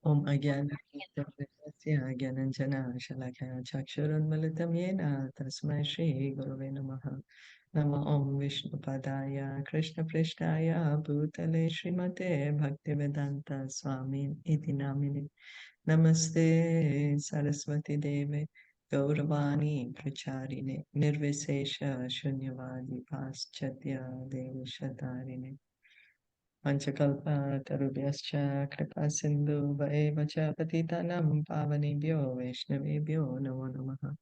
Om Ajnana Shalakaya Chakshurunmalitam Yena Tasmai Shri Gurave Namaha Nama Om Vishnu Padaya Krishna Prishtaya Bhutale Srimate Bhaktivedanta Swami Iti Namini Namaste Saraswati Deve Gauravani Pracharine Nirvisesha Shunyavadi Paschatya Devi Shatarine Panchakalpa Tarubhyascha Kripa Sindhu Vaeva cha Patitanam Pavanebhyo Vaishnavebhyo Namo Namaha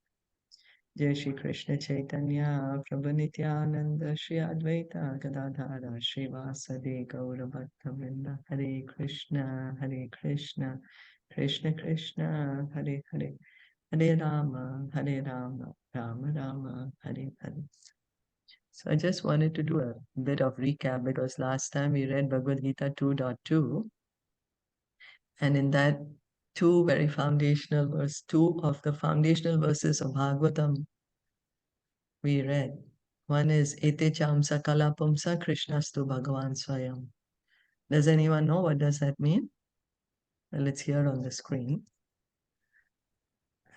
Jai Shri Krishna Chaitanya Prabhu Nityananda Shri Advaita Gadadhara Shri Vasadi Gaura Bhaktavrinda Hare Krishna Krishna Krishna Hare Hare Hare Rama Rama Rama Hare Hare. So I just wanted to do a bit of recap because last time we read Bhagavad Gita 2.2, and in that two very foundational two of the foundational verses of Bhagavatam we read. One is Ete Chamsa Kalapumsa Krishnastu Bhagavan Swayam. Does anyone know what does that mean? Well, it's here on the screen.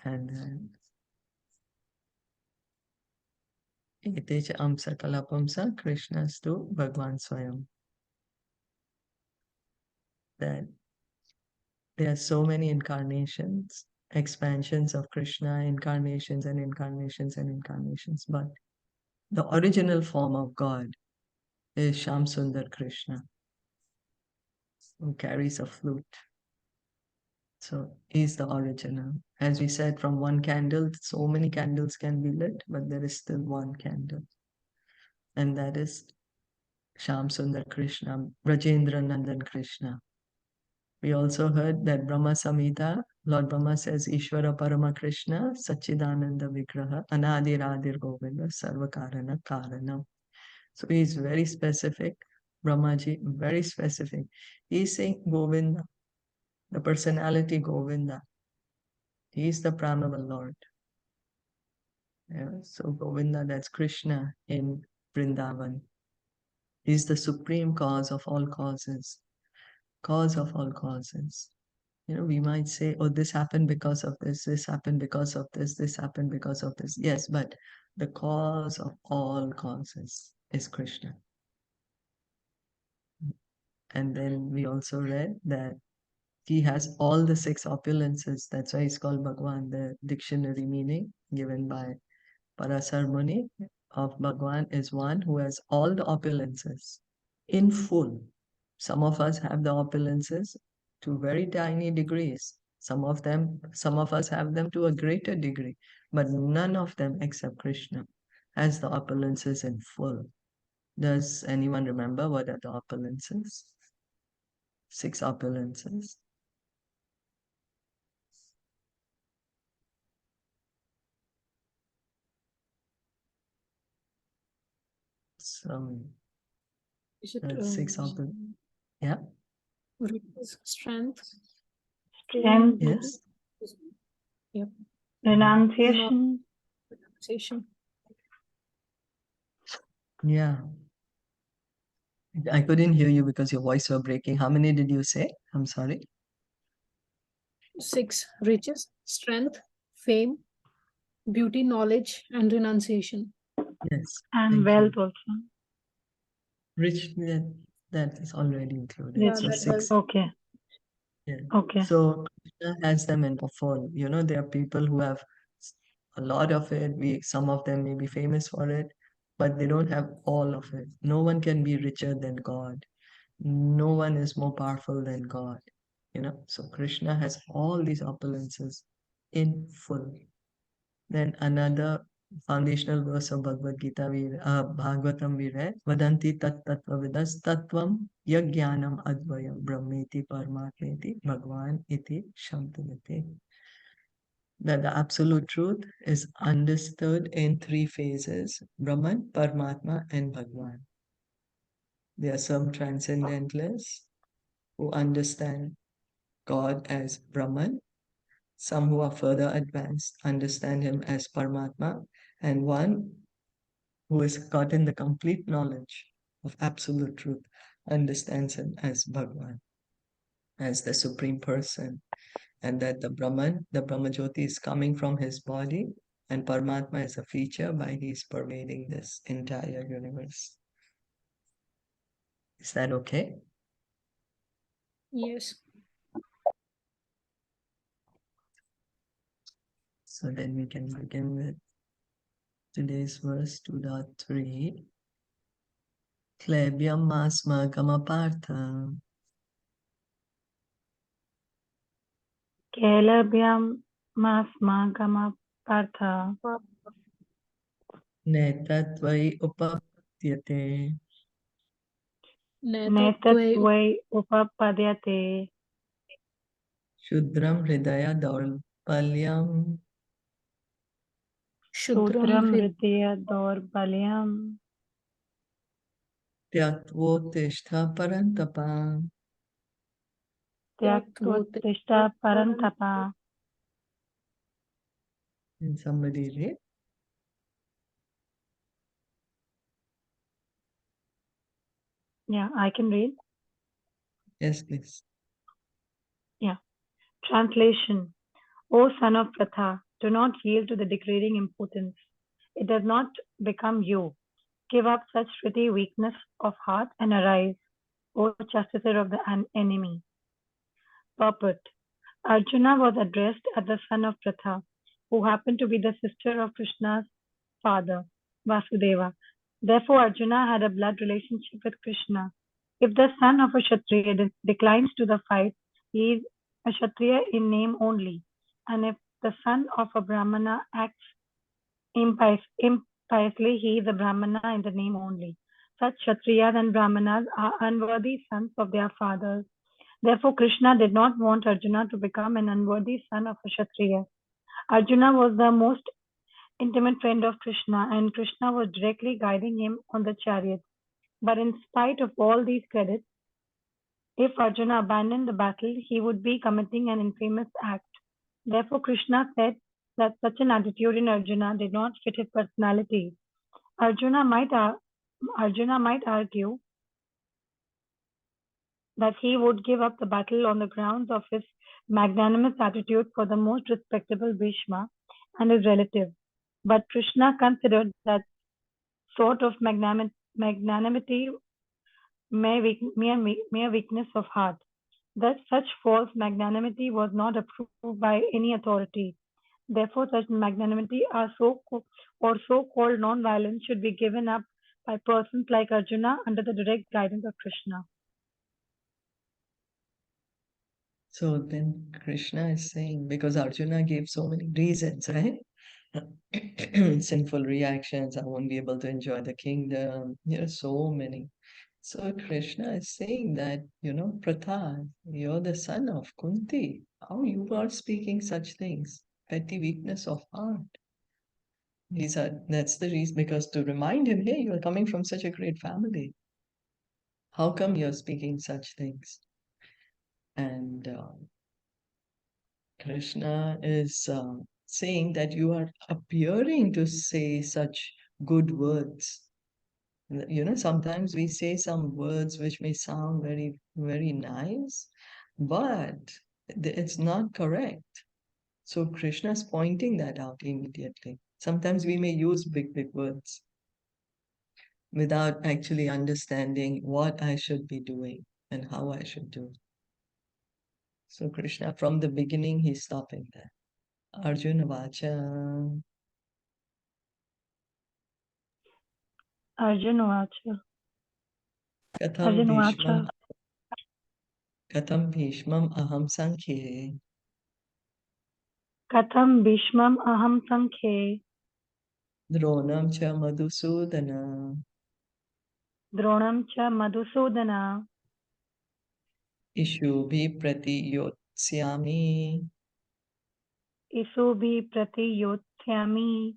And Ete Chamsa Kalapumsa Krishnastu Bhagavan Swayam. That there are so many incarnations, expansions of Krishna, incarnations and incarnations and incarnations, but the original form of God is Sham Sundar Krishna, who carries a flute. So he's the original. As we said, from one candle, so many candles can be lit, but there is still one candle. And that is Sham Sundar Krishna, Brajendra Nandan Krishna. We also heard that Brahma Samhita, Lord Brahma says, Ishvara Parama Krishna, Sachidananda Vigraha, Anadir Adir Govinda, Sarvakarana Karanam. So he is very specific, Brahmaji, very specific. He is saying Govinda, the personality Govinda. He is the Primal Lord. Yeah, so Govinda, that's Krishna in Vrindavan. He is the supreme cause of all causes, cause of all causes. We might say, oh, this happened because of this happened because of this happened because of this. Yes, but the cause of all causes is Krishna. And then we also read that he has all the six opulences. That's why he's called Bhagwan. The dictionary meaning given by Parasar Muni of Bhagwan is one who has all the opulences in full. Some of us have the opulences to very tiny degrees. Some of us have them to a greater degree, but none of them except Krishna has the opulences in full. Does anyone remember what are the opulences? 6 opulences. Some 6 opulences. Yeah. Strength. Yes. Yep. Renunciation. Yeah. I couldn't hear you because your voice was breaking. How many did you say? I'm sorry. 6. Riches, strength, fame, beauty, knowledge, and renunciation. Yes. And wealth also. Rich, that is already included. Yes. So 6. Okay. Yeah. Okay. So Krishna has them in full. There are people who have a lot of it. Some of them may be famous for it, but they don't have all of it. No one can be richer than God. No one is more powerful than God. So Krishna has all these opulences in full. Then another foundational verse of Bhagavad Gita, Bhagavatam we read, Vadanti tat tattva vidas tattvam yajnanam advayam brahmeti paramatmeti bhagwan iti shantamate. That the absolute truth is understood in 3 phases, Brahman, Paramatma and Bhagwan. There are some transcendentalists who understand God as Brahman. Some who are further advanced understand him as Paramatma, and one who has gotten the complete knowledge of absolute truth understands him as Bhagwan. as the Supreme Person, and that the Brahman, the Brahma Jyoti is coming from his body, and Paramatma is a feature by he's pervading this entire universe. Is that okay? Yes. So then we can begin with today's verse 2.3. Klebyam asmagamapartha Kelabhyam masmagama partha netatvai upapadyate Netatvai netatvai upapadyate shudram hridaya daurpalyam Shudram sudram hridaya daurbalyam tyaktvotishtha parantapa. tyaktvottishta parantapa. Can somebody read? Yeah, I can read. Yes, please. Yeah. Translation. O son of Pratha, do not yield to the degrading importance. It does not become you. Give up such pretty weakness of heart and arise, O chastiser of the enemy. Purport. Arjuna was addressed as the son of Pratha, who happened to be the sister of Krishna's father, Vasudeva. Therefore, Arjuna had a blood relationship with Krishna. If the son of a Kshatriya declines to the fight, he is a Kshatriya in name only. And if the son of a Brahmana acts impiously, he is a Brahmana in the name only. Such Kshatriyas and Brahmanas are unworthy sons of their fathers. Therefore, Krishna did not want Arjuna to become an unworthy son of a Kshatriya. Arjuna was the most intimate friend of Krishna, and Krishna was directly guiding him on the chariot. But in spite of all these credits, if Arjuna abandoned the battle, he would be committing an infamous act. Therefore, Krishna said that such an attitude in Arjuna did not fit his personality. Arjuna might argue that he would give up the battle on the grounds of his magnanimous attitude for the most respectable Bhishma and his relative. But Krishna considered that sort of magnanimity mere weakness of heart. Thus, such false magnanimity was not approved by any authority. Therefore, such magnanimity or so-called non-violence should be given up by persons like Arjuna under the direct guidance of Krishna. So then Krishna is saying, because Arjuna gave so many reasons, right? Sinful reactions, I won't be able to enjoy the kingdom. There are so many. So Krishna is saying that, Pratha, you're the son of Kunti. How you are speaking such things? Petty weakness of heart. That's the reason, because to remind him, hey, you are coming from such a great family. How come you're speaking such things? And Krishna is saying that you are appearing to say such good words. Sometimes we say some words which may sound very, very nice, but it's not correct. So Krishna is pointing that out immediately. Sometimes we may use big, big words without actually understanding what I should be doing and how I should do. So Krishna, from the beginning, he's stopping there. Arjuna Vachan. Arjuna Vacha. Katham Arjuna Bhishmam, Vacha. Katham Bhishmam Aham Sankhe. Katham Bhishmam Aham Sankhe. Dronam Cha Madhusudana. Dronam Cha Madhusudana. Ishubhi Pratiyotsami. Isubhi Pratiyotsyami.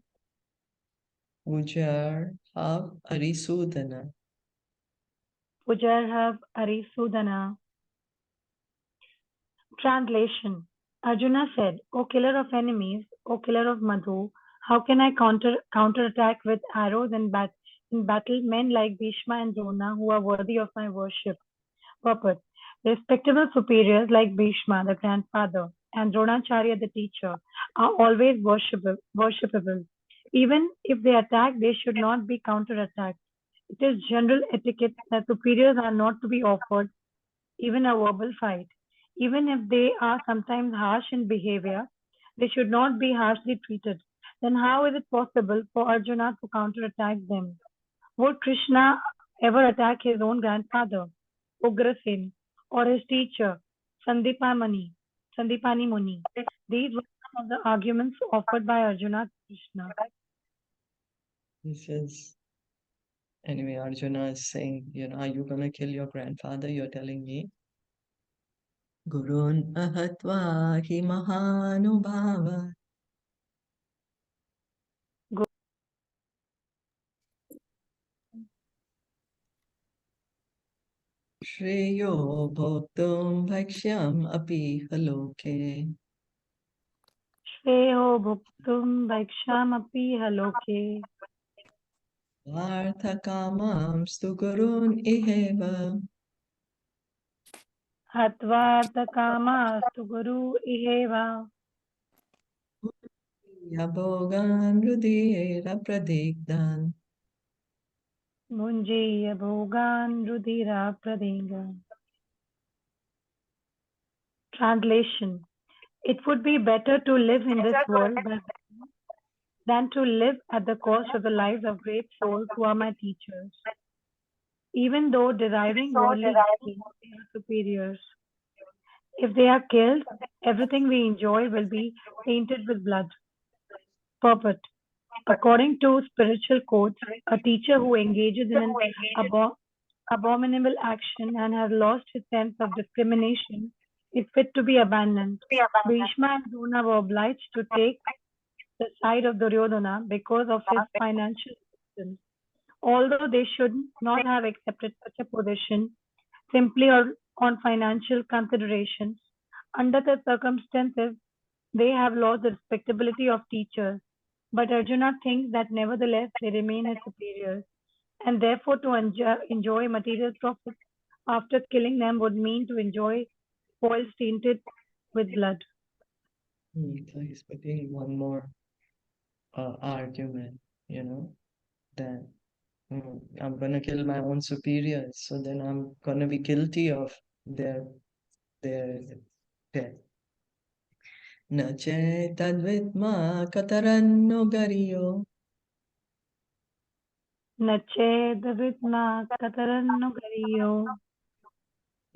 Ujar Hav Arisudana. Pujarhav Arisudana. Translation. Arjuna said, O killer of enemies, O killer of Madhu, how can I counterattack with arrows in battle men like Bhishma and Drona who are worthy of my worship? Purport. Respectable superiors like Bhishma, the grandfather, and Dronacharya, the teacher, are always worshipable. Even if they attack, they should not be counterattacked. It is general etiquette that superiors are not to be offered even a verbal fight. Even if they are sometimes harsh in behavior, they should not be harshly treated. Then how is it possible for Arjuna to counterattack them? Would Krishna ever attack his own grandfather, Ugrasen, or his teacher, Sandipani Muni? These were some of the arguments offered by Arjuna to Krishna. This is, anyway, Arjuna is saying, are you going to kill your grandfather? You're telling me. Gurun ahatva hi mahanubhava Shreyo bhoktum bhakshyam api haloke. Shreyo bhuktum bhakshamapi haloke. Varthakamam stu gurun iheva. Hatvartakamastu guru iheva. Yabhogan rudira pradigdan. Munjeya bhogan rudira pradinga. Translation. It would be better to live in this world than to live at the cost of the lives of great souls who are my teachers. Even though deriving worldly gain, they are superiors. If they are killed, everything we enjoy will be tainted with blood. Purport. According to spiritual codes, a teacher who engages in an abominable action and has lost his sense of discrimination is fit to be abandoned. Bhishma and Drona were obliged to take the side of Duryodhana because of his financial assistance. Although they should not have accepted such a position simply on financial considerations, under the circumstances, they have lost the respectability of teachers. But Arjuna thinks that nevertheless they remain his superiors, and therefore to enjoy material profits after killing them would mean to enjoy spoils tainted with blood. So he's putting one more argument, that I'm going to kill my own superiors, so then I'm going to be guilty of their death. Na che tadvitma kataranno gariyo. Nachedavitma kataranno gariyo.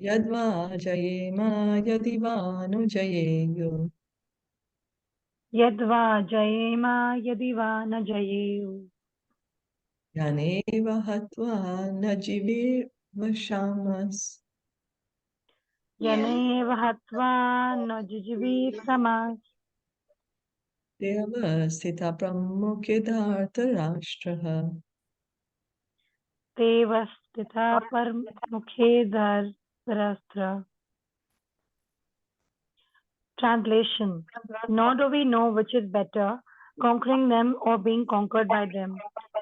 Yadva jayema yadiva nu jayeyo. Yadva jayema yadiva na jayeyu. Yaneva hatva na jivir vashamas. Yaneva hatva na jijivir samas. Deva sthita pramukhidartha rashtraha. Devastita par mukhe dharastra. Translation. Nor do we know which is better, conquering them or being conquered by them.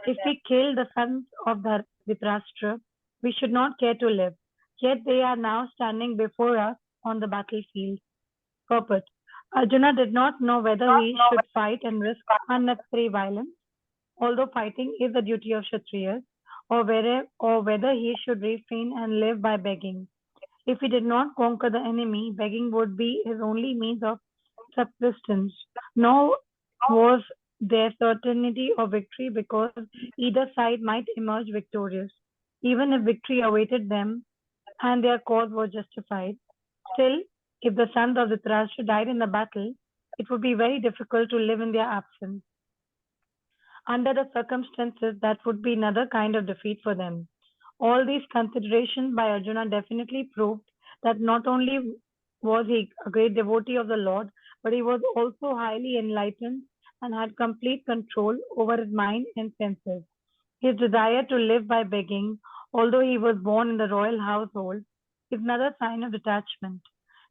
If we kill the sons of Dhritarashtra, we should not care to live. Yet they are now standing before us on the battlefield. Purport. Arjuna did not know whether he should fight and risk unnecessary violence, although fighting is the duty of Kshatriyas, or whether he should refrain and live by begging. If he did not conquer the enemy, begging would be his only means of subsistence. Nor was there certainty of victory because either side might emerge victorious. Even if victory awaited them and their cause was justified, still, if the sons of Dhritarashtra died in the battle, it would be very difficult to live in their absence. Under the circumstances, that would be another kind of defeat for them. All these considerations by Arjuna definitely proved that not only was he a great devotee of the Lord, but he was also highly enlightened and had complete control over his mind and senses. His desire to live by begging, although he was born in the royal household, is another sign of detachment.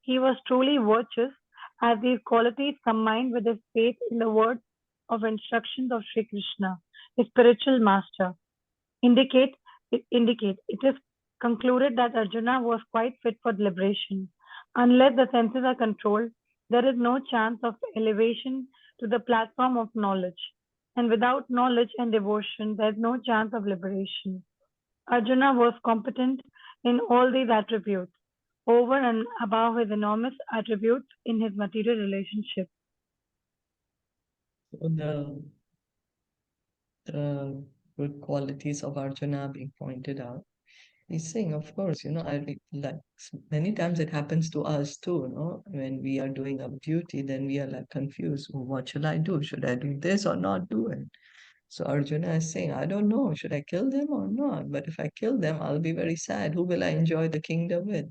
He was truly virtuous, as these qualities combined with his faith in the words of instructions of Sri Krishna, his spiritual master, indicate it is concluded that Arjuna was quite fit for liberation. Unless the senses are controlled, there is no chance of elevation to the platform of knowledge. And without knowledge and devotion, there is no chance of liberation. Arjuna was competent in all these attributes, over and above his enormous attributes in his material relationship. So the good qualities of Arjuna being pointed out. He's saying, of course, like many times it happens to us too, when we are doing a duty, then we are like confused. "Oh, what should I do? Should I do this or not do it?" So Arjuna is saying, I don't know, should I kill them or not? But if I kill them, I'll be very sad. Who will I enjoy the kingdom with?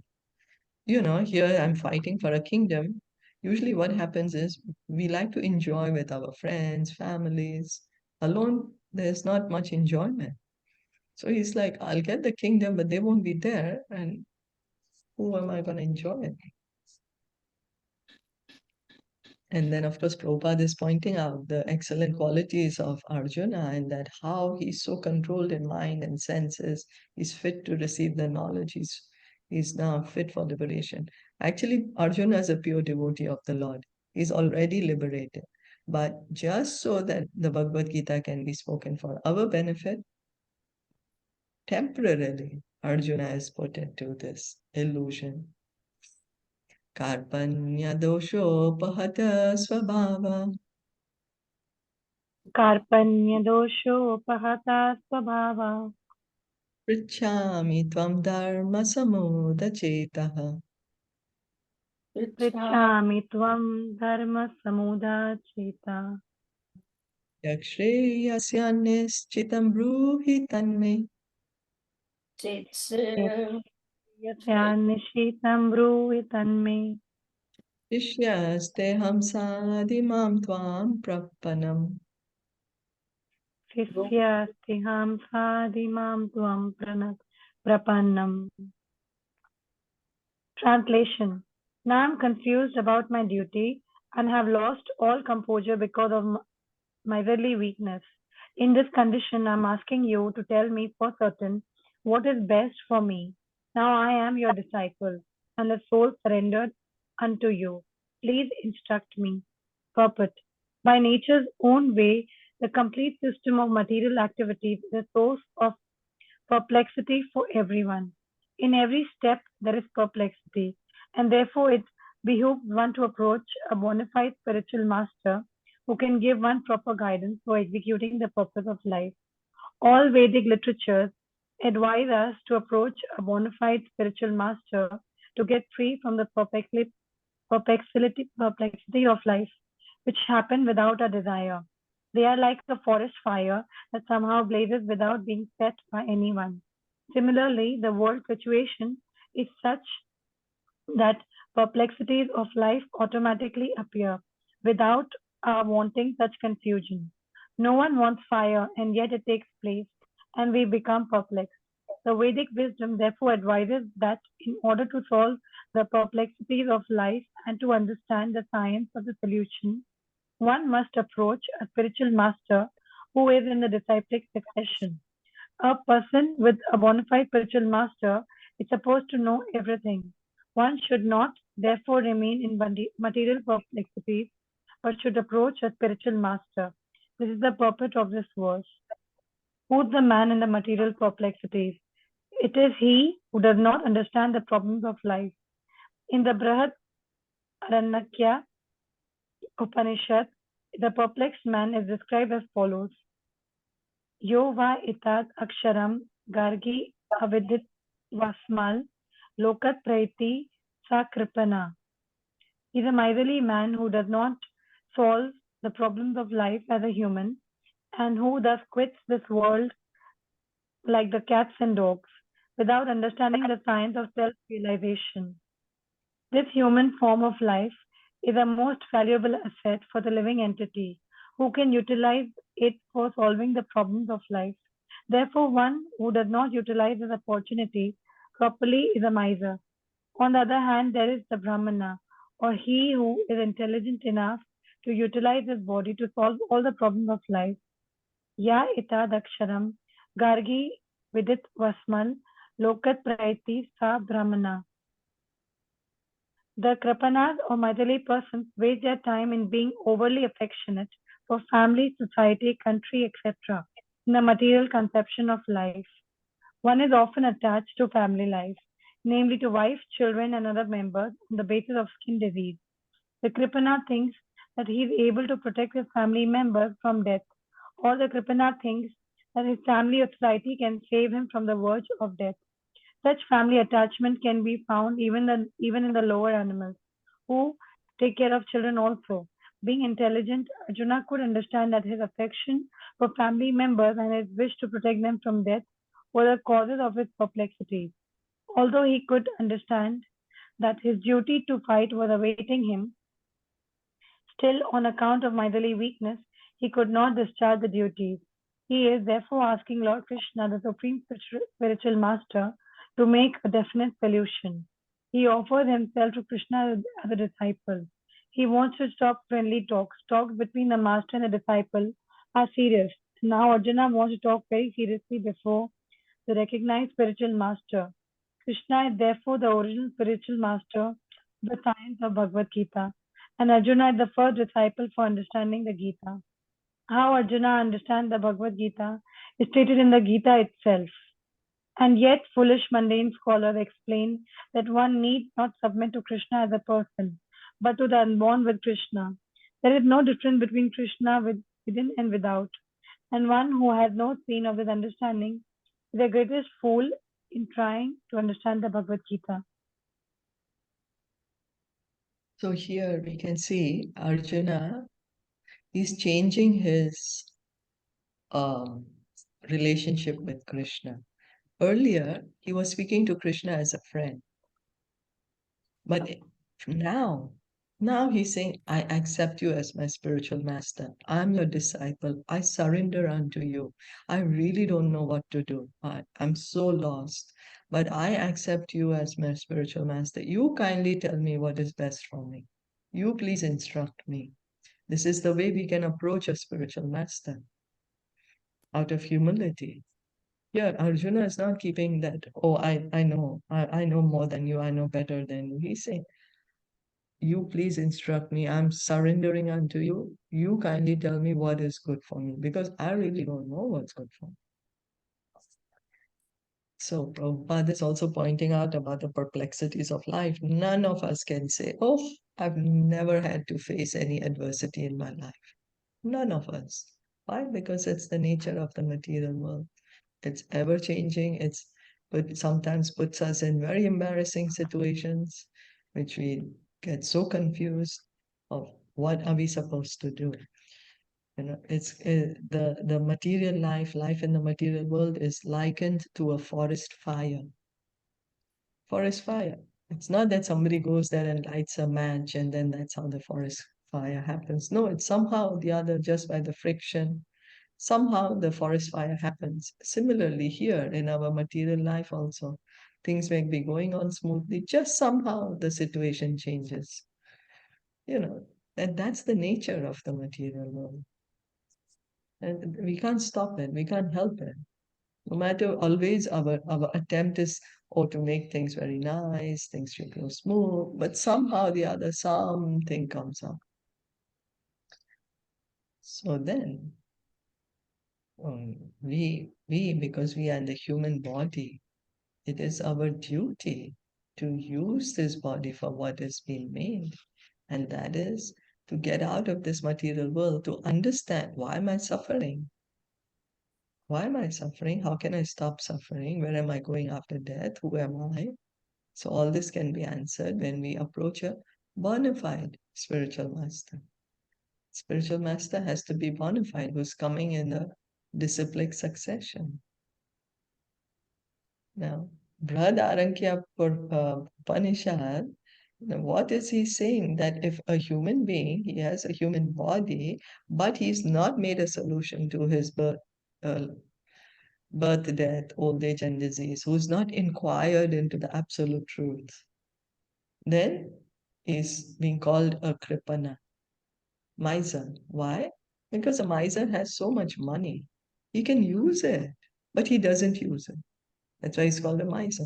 Here I'm fighting for a kingdom. Usually what happens is we like to enjoy with our friends, families. Alone, there's not much enjoyment. So he's like, I'll get the kingdom, but they won't be there. And who am I going to enjoy it? And then, of course, Prabhupada is pointing out the excellent qualities of Arjuna and that how he's so controlled in mind and senses, he's fit to receive the knowledge, he's now fit for liberation. Actually, Arjuna is a pure devotee of the Lord. He's already liberated. But just so that the Bhagavad Gita can be spoken for our benefit, temporarily, Arjuna is put into this illusion. Karpanya doshopahat svabhava Karpanyadoshopahatha svabhava pritchami tvam dharma samudachetah pritchami tvam dharma samudacheta yaksheyasya nishchitam bruhi tanme yasyanishitam brūhi tanme shishyaste hamsadimam tvam prapanam. शिष्यास्तिहां साधिमां त्वं prapannam. Translation. Now I am confused about my duty and have lost all composure because of miserly weakness. In this condition, I am asking you to tell me for certain what is best for me. Now I am your disciple and a soul surrendered unto you. Please instruct me. Purport. By nature's own way, the complete system of material activities is a source of perplexity for everyone. In every step, there is perplexity, and therefore it behooves one to approach a bona fide spiritual master who can give one proper guidance for executing the purpose of life. All Vedic literatures advise us to approach a bona fide spiritual master to get free from the perplexity of life, which happen without a desire. They are like a forest fire that somehow blazes without being set by anyone. Similarly, the world situation is such that perplexities of life automatically appear without our wanting such confusion. No one wants fire, and yet it takes place, and we become perplexed. The Vedic wisdom therefore advises that in order to solve the perplexities of life and to understand the science of the solution, one must approach a spiritual master who is in the disciplic succession. A person with a bona fide spiritual master is supposed to know everything. One should not, therefore, remain in material perplexities, but should approach a spiritual master. This is the purport of this verse. Who's the man in the material perplexities? It is he who does not understand the problems of life. In the Brihad Aranyakya Upanishad, the perplexed man is described as follows. Yo va itat aksharam gargi avidit vasmal lokat praiti sakripana. He is a miserly man who does not solve the problems of life as a human and who thus quits this world like the cats and dogs without understanding the science of self-realization. This human form of life is a most valuable asset for the living entity who can utilize it for solving the problems of life. Therefore, one who does not utilize this opportunity properly is a miser. On the other hand, there is the Brahmana, or he who is intelligent enough to utilize his body to solve all the problems of life. Ya ita daksharam gargi vidit vasmal Lokat praiti sa brahmana. The Kripanas or Maithili persons waste their time in being overly affectionate for family, society, country, etc. in the material conception of life. One is often attached to family life, namely to wife, children, and other members on the basis of skin disease. The Kripana thinks that he is able to protect his family members from death, or the Kripana thinks that his family or society can save him from the verge of death. Such family attachment can be found even in the lower animals, who take care of children also. Being intelligent, Arjuna could understand that his affection for family members and his wish to protect them from death were the causes of his perplexity. Although he could understand that his duty to fight was awaiting him, still, on account of Maithili weakness, he could not discharge the duties. He is therefore asking Lord Krishna, the Supreme Spiritual Master, to make a definite solution. He offers himself to Krishna as a disciple. He wants to stop friendly talks. Talks between the master and the disciple are serious. Now Arjuna wants to talk very seriously before the recognized spiritual master. Krishna is therefore the original spiritual master of the science of Bhagavad Gita, and Arjuna is the first disciple for understanding the Gita. How Arjuna understands the Bhagavad Gita is stated in the Gita itself. And yet, foolish mundane scholars explain that one need not submit to Krishna as a person, but to the unborn with Krishna. There is no difference between Krishna within and without, and one who has no scene of this understanding is the greatest fool in trying to understand the Bhagavad Gita. So here we can see Arjuna is changing his relationship with Krishna. Earlier, he was speaking to Krishna as a friend. But now he's saying, I accept you as my spiritual master. I'm your disciple. I surrender unto you. I really don't know what to do. I'm so lost. But I accept you as my spiritual master. You kindly tell me what is best for me. You please instruct me. This is the way we can approach a spiritual master, out of humility. Yeah, Arjuna is not keeping that, oh, I know more than you, I know better than you. He's saying, you please instruct me. I'm surrendering unto you. You kindly tell me what is good for me, because I really don't know what's good for me. So Prabhupada is also pointing out about the perplexities of life. None of us can say, oh, I've never had to face any adversity in my life. None of us. Why? Because it's the nature of the material world. It's ever changing. But sometimes puts us in very embarrassing situations, which we get so confused of what are we supposed to do. It's the material life in the material world is likened to a forest fire. Forest fire. It's not that somebody goes there and lights a match and then that's how the forest fire happens. No, it's somehow or the other, just by the friction, somehow the forest fire happens. Similarly, here in our material life also, things may be going on smoothly, just somehow the situation changes. And that's the nature of the material world. And we can't stop it, we can't help it. No matter, always our attempt is, to make things very nice, things should go smooth, but somehow the other, something comes up. So then, because we are in the human body, it is our duty to use this body for what is being made. And that is to get out of this material world, to understand, why am I suffering? Why am I suffering? How can I stop suffering? Where am I going after death? Who am I? So all this can be answered when we approach a bona fide spiritual master. Spiritual master has to be bona fide, who's coming in a disciplic succession. Now, Brihadarankya Upanishad, what is he saying? That if a human being, he has a human body, but he's not made a solution to his birth, death, old age, and disease, who's not inquired into the absolute truth, then he's being called a kripana, miser. Why? Because a miser has so much money. He can use it, but he doesn't use it. That's why it's called a miser.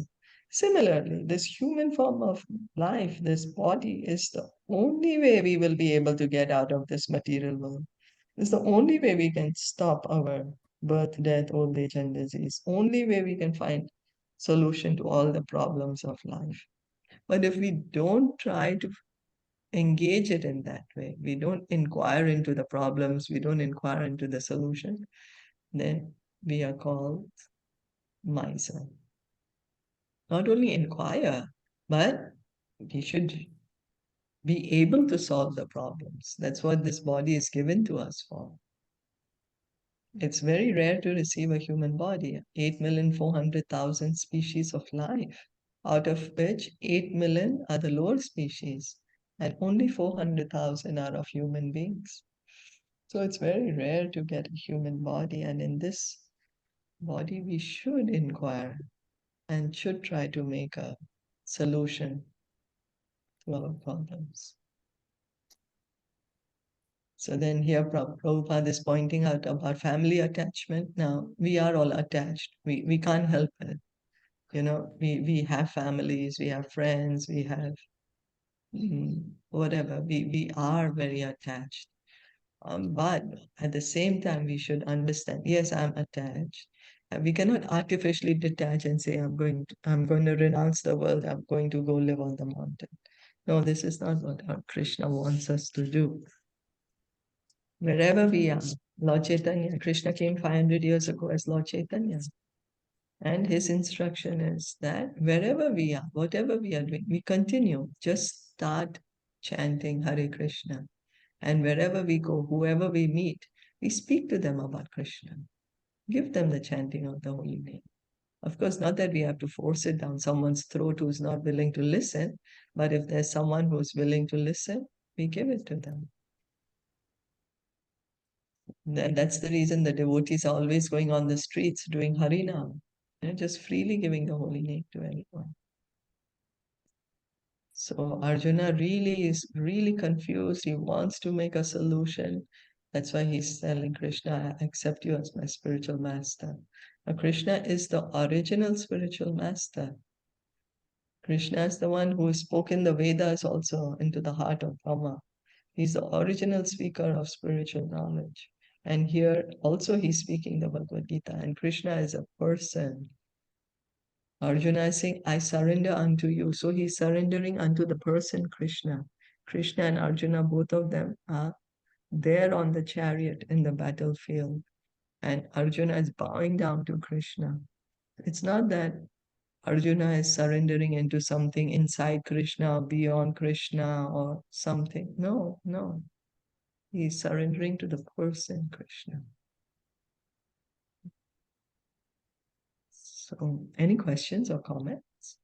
Similarly, this human form of life, this body, is the only way we will be able to get out of this material world. It's the only way we can stop our birth, death, old age, and disease. Only way we can find solution to all the problems of life. But if we don't try to engage it in that way, we don't inquire into the problems, we don't inquire into the solution, then we are called miser. Not only inquire, but we should be able to solve the problems. That's what this body is given to us for. It's very rare to receive a human body. 8,400,000 species of life, out of which 8 million are the lower species, and only 400,000 are of human beings. So it's very rare to get a human body, and in this body, we should inquire and should try to make a solution to our problems. So then here Prabhupada is pointing out about family attachment. Now, we are all attached. We can't help it. You know, we have families, we have friends, we have whatever. We are very attached. But at the same time, we should understand, yes, I'm attached. We cannot artificially detach and say, I'm going to renounce the world, I'm going to go live on the mountain. No, this is not what our Krishna wants us to do. Wherever we are, Lord Chaitanya, Krishna came 500 years ago as Lord Chaitanya. And his instruction is that wherever we are, whatever we are doing, we continue. Just start chanting Hare Krishna. And wherever we go, whoever we meet, we speak to them about Krishna. Give them the chanting of the holy name. Of course, not that we have to force it down someone's throat who's not willing to listen, but if there's someone who's willing to listen, we give it to them. That's the reason the devotees are always going on the streets doing Harinam, just freely giving the holy name to anyone. So Arjuna really is really confused. He wants to make a solution. That's why he's telling Krishna, I accept you as my spiritual master. Now, Krishna is the original spiritual master. Krishna is the one who spoke in the Vedas also into the heart of Brahma. He's the original speaker of spiritual knowledge. And here also he's speaking the Bhagavad Gita. And Krishna is a person. Arjuna is saying, I surrender unto you. So he's surrendering unto the person Krishna. Krishna and Arjuna, both of them are there on the chariot in the battlefield. And Arjuna is bowing down to Krishna. It's not that Arjuna is surrendering into something inside Krishna or beyond Krishna or something. No, no. He is surrendering to the person Krishna. So, any questions or comments?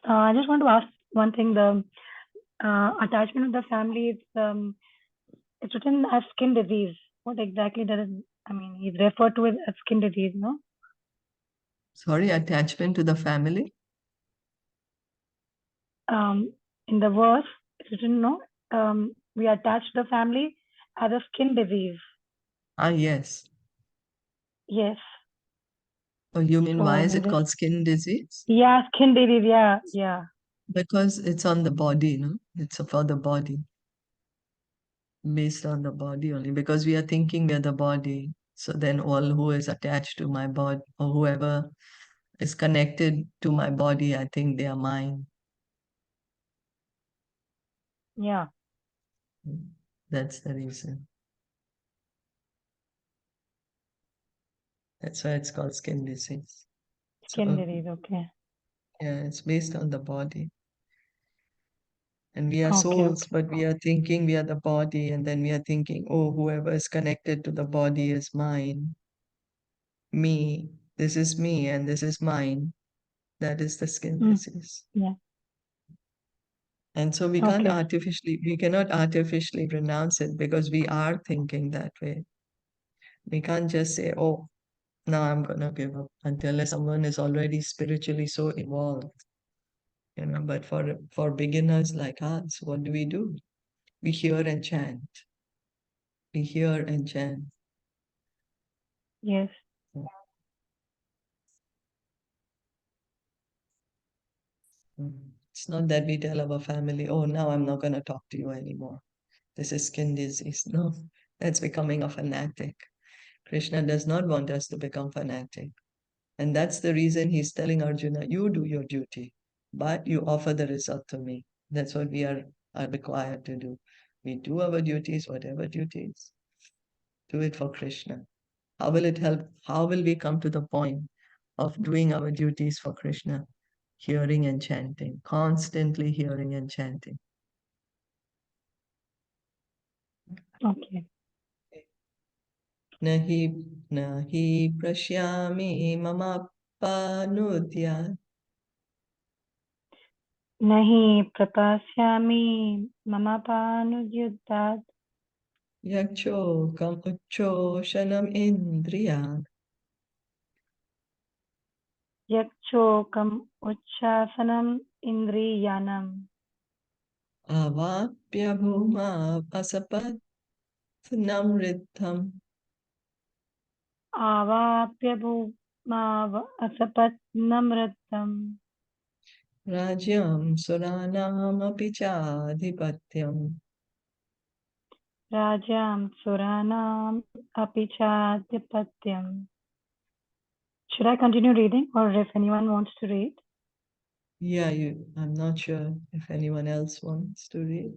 I just want to ask one thing. The attachment of the family, it's written as skin disease. What exactly does it, I mean, it's referred to as skin disease, no? Sorry, attachment to the family? In the verse, it's written, no, we attach the family as a skin disease. Ah, yes. Yes. Oh, you mean why is So it called skin disease? yeah, skin disease, yeah. Because it's on the body, no? It's for the body. Based on the body only. Because we are thinking we are the body. So then all who is attached to my body or whoever is connected to my body, I think they are mine. Yeah. That's the reason. That's why it's called skin disease. Skin So, disease, okay. yeah, it's based on the body. And we are Okay, souls, okay. but we are thinking we are the body, and then we are thinking, oh, whoever is connected to the body is mine. Me, this is me, and this is mine. That is the skin disease. Yeah. And so we Okay. cannot artificially renounce it because we are thinking that way. We can't just say, oh, now I'm gonna give up until someone is already spiritually so evolved. But for beginners like us, what do? We hear and chant. We hear and chant. Yes. It's not that we tell our family, oh, now I'm not going to talk to you anymore. This is skin disease. No, that's becoming a fanatic. Krishna does not want us to become fanatic. And that's the reason he's telling Arjuna, you do your duty, but you offer the result to me. That's what we are required to do. We do our duties, whatever duties, do it for Krishna. How will it help? How will we come to the point of doing our duties for Krishna? Hearing and chanting, constantly hearing and chanting. Okay. Nahi prashyami mamapanudya Nahi prapashyami mamapanudyuddhat yakchokam uchoshanam indriya yakchokam uchchasanam indriyanam avapya bhuma asapat namritam avapya bhumav asapat namratam rajyam suranam apichadhipatyam. rajam suranam apichadhipatyam. Should I continue reading, or if anyone wants to read? Yeah, I'm not sure if anyone else wants to read.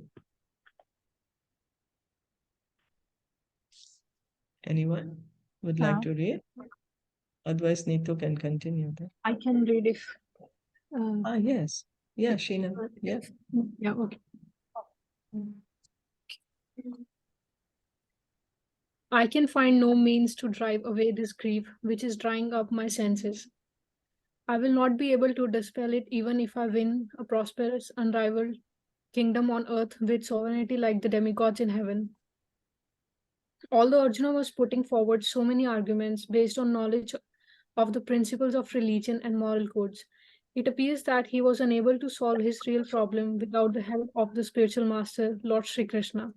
Anyone would like to read? Otherwise, Neetu can continue. I can read if. Yes. Yeah, Sheena. Yeah. Yeah, okay. I can find no means to drive away this grief which is drying up my senses. I will not be able to dispel it even if I win a prosperous, unrivaled kingdom on earth with sovereignty like the demigods in heaven. Although Arjuna was putting forward so many arguments based on knowledge of the principles of religion and moral codes, it appears that he was unable to solve his real problem without the help of the spiritual master, Lord Sri Krishna.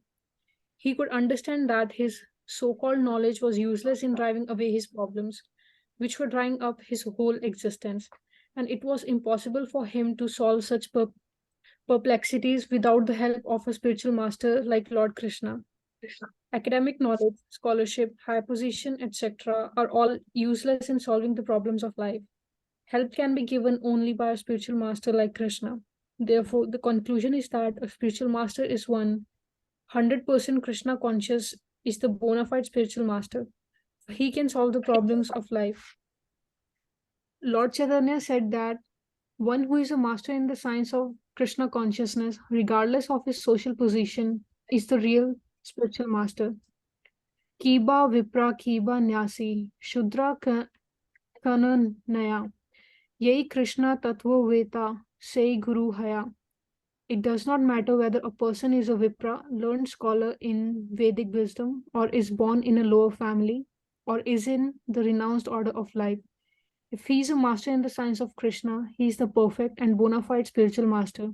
He could understand that his so called knowledge was useless in driving away his problems, which were drying up his whole existence, and it was impossible for him to solve such perplexities without the help of a spiritual master like Lord Krishna. Academic knowledge, scholarship, high position, etc., are all useless in solving the problems of life. Help can be given only by a spiritual master like Krishna. Therefore, the conclusion is that a spiritual master is one 100% Krishna conscious is the bona fide spiritual master. He can solve the problems of life. Lord Chaitanya said that one who is a master in the science of Krishna consciousness, regardless of his social position, is the real spiritual master. Kiba Vipra Kiba Nyasi Shudra Kanan Naya Yei Krishna Tattva Veta Sei Guru Haya. It does not matter whether a person is a Vipra, learned scholar in Vedic wisdom, or is born in a lower family, or is in the renounced order of life. If he is a master in the science of Krishna, he is the perfect and bona fide spiritual master.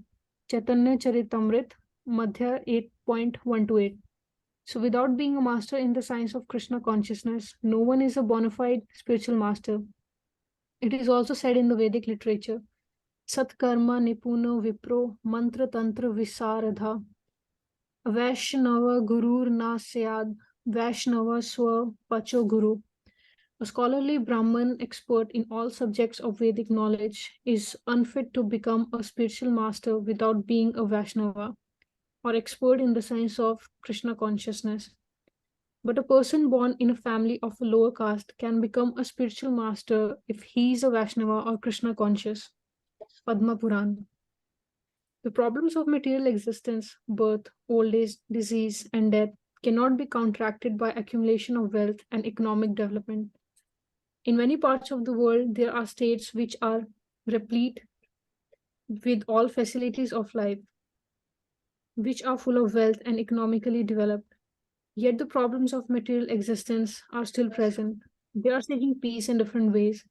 Caitaniya Caritamita, Madhya 8.128. So, without being a master in the science of Krishna consciousness, no one is a bona fide spiritual master. It is also said in the Vedic literature Satkarma Nipuno Vipro Mantra Tantra Visaradha Vaishnava Gurur Na Syad Vaishnava Swa Pacho Guru. A scholarly Brahman expert in all subjects of Vedic knowledge is unfit to become a spiritual master without being a Vaishnava or expert in the science of Krishna consciousness. But a person born in a family of a lower caste can become a spiritual master if he is a Vaishnava or Krishna conscious. Padma Puran. The problems of material existence, birth, old age, disease, and death cannot be counteracted by accumulation of wealth and economic development. In many parts of the world, there are states which are replete with all facilities of life, which are full of wealth and economically developed. Yet the problems of material existence are still present. They are seeking peace in different ways,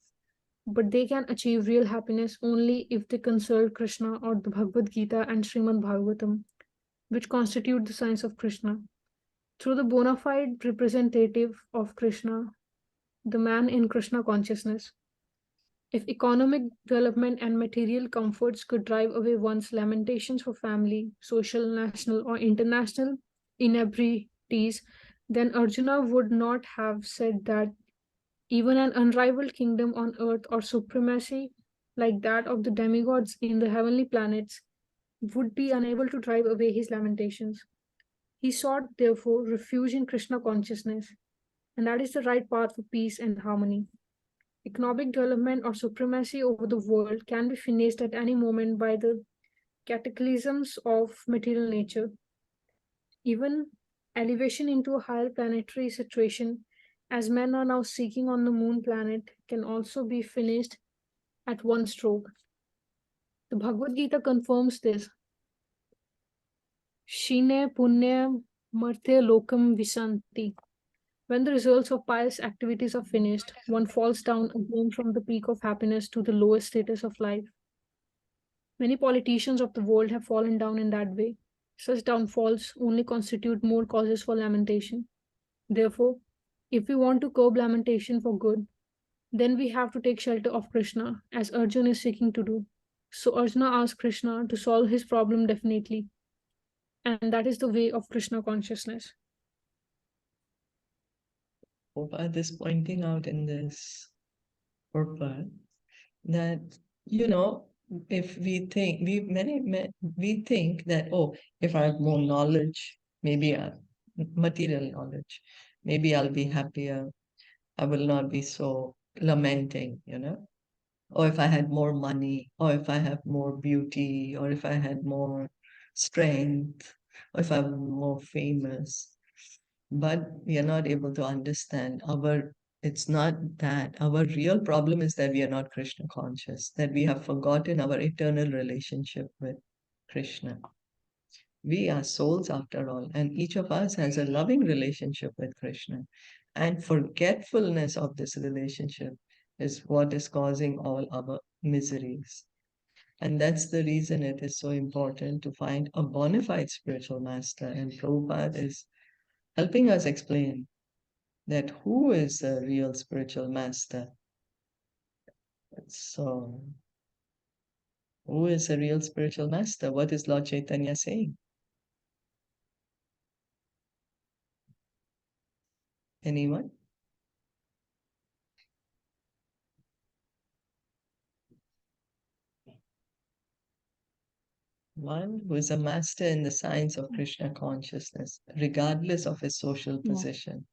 but they can achieve real happiness only if they consult Krishna or the Bhagavad Gita and Srimad Bhagavatam, which constitute the science of Krishna. Through the bona fide representative of Krishna, the man in Krishna consciousness. If economic development and material comforts could drive away one's lamentations for family, social, national, or international inebrities, then Arjuna would not have said that even an unrivaled kingdom on earth or supremacy like that of the demigods in the heavenly planets would be unable to drive away his lamentations. He sought, therefore, refuge in Krishna consciousness, and that is the right path for peace and harmony. Economic development or supremacy over the world can be finished at any moment by the cataclysms of material nature. Even elevation into a higher planetary situation, as men are now seeking on the moon planet, can also be finished at one stroke. The Bhagavad Gita confirms this. Shine punya martya lokam visanti. When the results of pious activities are finished, one falls down again from the peak of happiness to the lowest status of life. Many politicians of the world have fallen down in that way. Such downfalls only constitute more causes for lamentation. Therefore, if we want to curb lamentation for good, then we have to take shelter of Krishna, as Arjuna is seeking to do. So Arjuna asked Krishna to solve his problem definitely, and that is the way of Krishna consciousness. Prabhupada is pointing out in this purport that, if we think, we think that, oh, if I have more knowledge, maybe material knowledge, maybe I'll be happier. I will not be so lamenting, or if I had more money, or if I have more beauty, or if I had more strength, or if I'm more famous. But we are not able to understand it's not that. Our real problem is that we are not Krishna conscious, that we have forgotten our eternal relationship with Krishna. We are souls after all, and each of us has a loving relationship with Krishna. And forgetfulness of this relationship is what is causing all our miseries. And that's the reason it is so important to find a bona fide spiritual master. And Prabhupada is helping us explain that who is the real spiritual master. So, who is a real spiritual master? What is Lord Chaitanya saying? Anyone? One who is a master in the science of Krishna consciousness, regardless of his social position,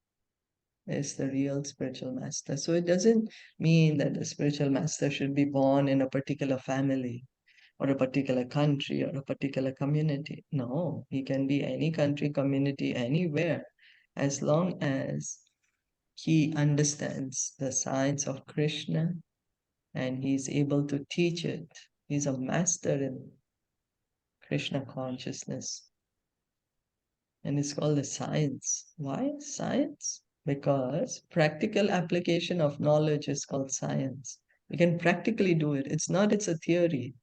is the real spiritual master. So it doesn't mean that the spiritual master should be born in a particular family or a particular country or a particular community. No, he can be any country, community, anywhere, as long as he understands the science of Krishna and he's able to teach it. He's a master in Krishna consciousness. And it's called the science. Why science? Because practical application of knowledge is called science. We can practically do it. It's a theory.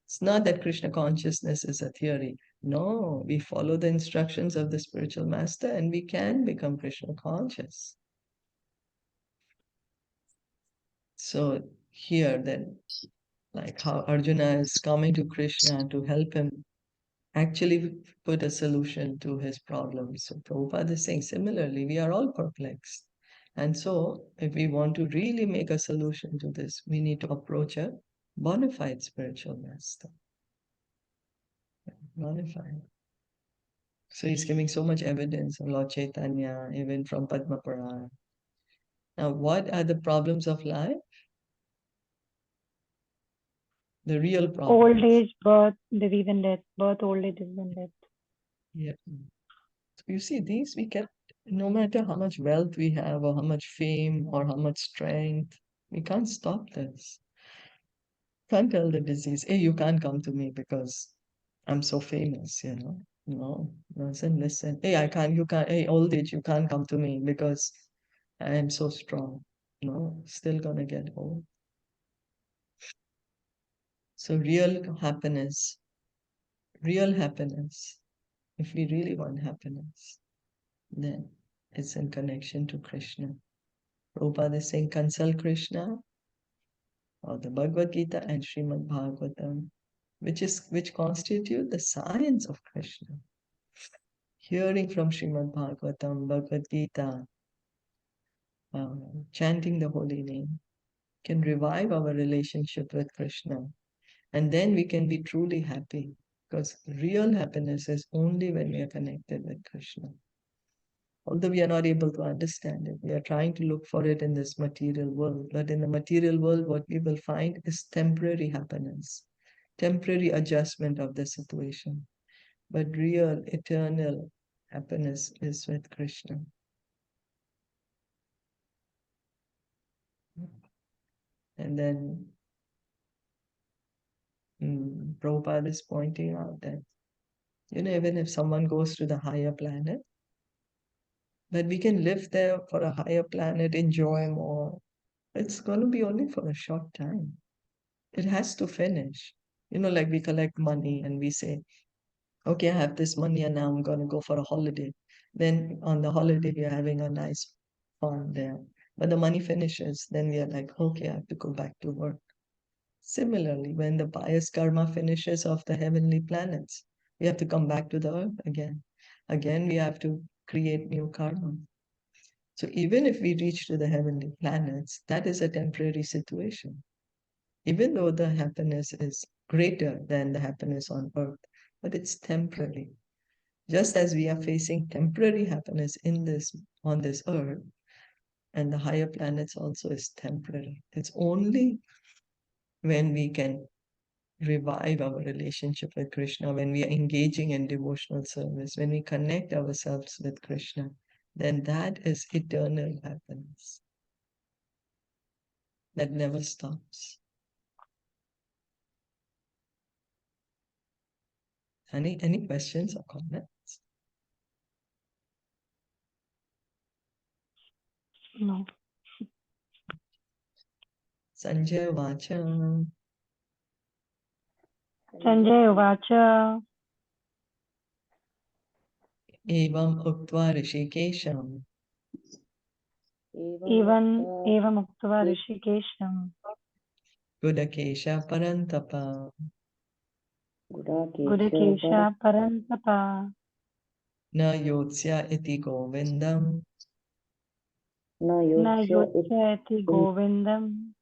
It's not that Krishna consciousness is a theory. No, we follow the instructions of the spiritual master and we can become Krishna conscious. So here then, like how Arjuna is coming to Krishna to help him actually put a solution to his problems. So Prabhupada is saying similarly, we are all perplexed. And so if we want to really make a solution to this, we need to approach a bona fide spiritual master. Bona fide. So he's giving so much evidence of Lord Chaitanya, even from Padma Purana. Now, what are the problems of life? The real problems. Old age, birth, disease and death. Birth, old age, disease and death. Yeah. So you see, these we can, no matter how much wealth we have or how much fame or how much strength, we can't stop this. Can't tell the disease, hey, you can't come to me because I'm so famous, No, doesn't listen. Hey, hey, old age, you can't come to me because I am so strong. No, still gonna get old. So real happiness, if we really want happiness, then it's in connection to Krishna. Prabhupada is saying consult Krishna or the Bhagavad Gita and Srimad Bhagavatam, which constitute the science of Krishna. Hearing from Srimad Bhagavatam, Bhagavad Gita, chanting the holy name can revive our relationship with Krishna. And then we can be truly happy, because real happiness is only when we are connected with Krishna. Although we are not able to understand it, we are trying to look for it in this material world. But in the material world, what we will find is temporary happiness, temporary adjustment of the situation. But real, eternal happiness is with Krishna. And then Prabhupada is pointing out that, even if someone goes to the higher planet, that we can live there for a higher planet, enjoy more. It's going to be only for a short time. It has to finish. Like we collect money and we say, okay, I have this money and now I'm going to go for a holiday. Then on the holiday, we are having a nice fun there. But the money finishes, then we are like, okay, I have to go back to work. Similarly, when the pious karma finishes of the heavenly planets, we have to come back to the earth again. Again, we have to create new karma. So even if we reach to the heavenly planets, that is a temporary situation. Even though the happiness is greater than the happiness on earth, but it's temporary. Just as we are facing temporary happiness on this earth, and the higher planets also is temporary. It's only when we can revive our relationship with Krishna, when we are engaging in devotional service, when we connect ourselves with Krishna, then that is eternal happiness that never stops. Any questions or comments? No. Sanjay Vachan. Sanjay Vacha. Evam Uktva Rishikesham. Evam Uktva Rishikesham. Gudakesha Parantapa. Gudakesha Parantapa. Na Yotsya iti Govindam. Na Yotsya iti Govindam.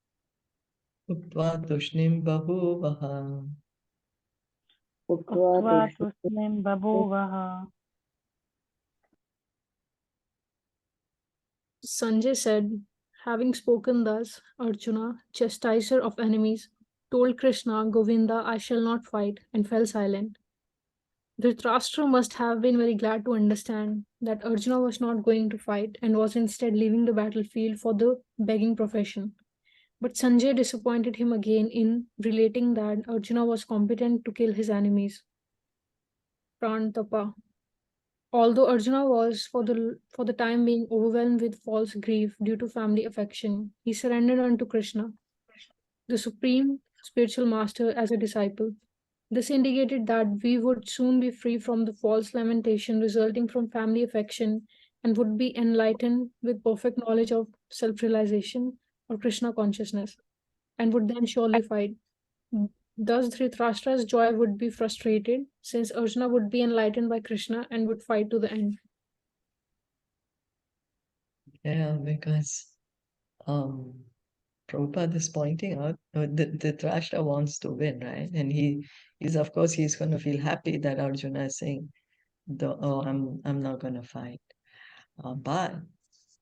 Uktva Tushnim Bahuvaha. Uktva Tusnim Babuvaha. Sanjay said, having spoken thus, Arjuna, chastiser of enemies, told Krishna, Govinda, I shall not fight, and fell silent. Dhritarashtra must have been very glad to understand that Arjuna was not going to fight and was instead leaving the battlefield for the begging profession. But Sanjay disappointed him again in relating that Arjuna was competent to kill his enemies. Prantapa. Although Arjuna was for the time being overwhelmed with false grief due to family affection, he surrendered unto Krishna, the supreme spiritual master, as a disciple. This indicated that we would soon be free from the false lamentation resulting from family affection and would be enlightened with perfect knowledge of self-realization or Krishna consciousness, and would then surely fight. Thus, Dhritarashtra's joy would be frustrated, since Arjuna would be enlightened by Krishna and would fight to the end. Yeah, because Prabhupada is pointing out the Dhritarashtra wants to win, right? And he's of course he's going to feel happy that Arjuna is saying, I'm not going to fight. But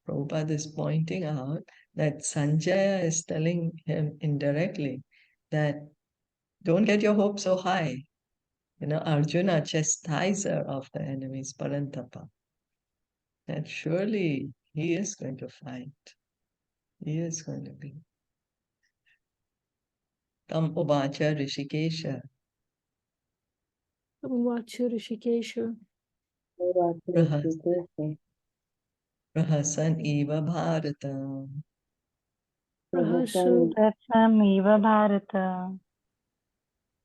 Prabhupada is pointing out that Sanjaya is telling him indirectly that don't get your hopes so high. Arjuna, chastiser of the enemies, Parantapa, that surely he is going to fight. He is going to be. Tam Uvacha Rishikesha. Uvacha Rishikesha. Rahasan Eva Bharata. Rahasan Eva Bharata.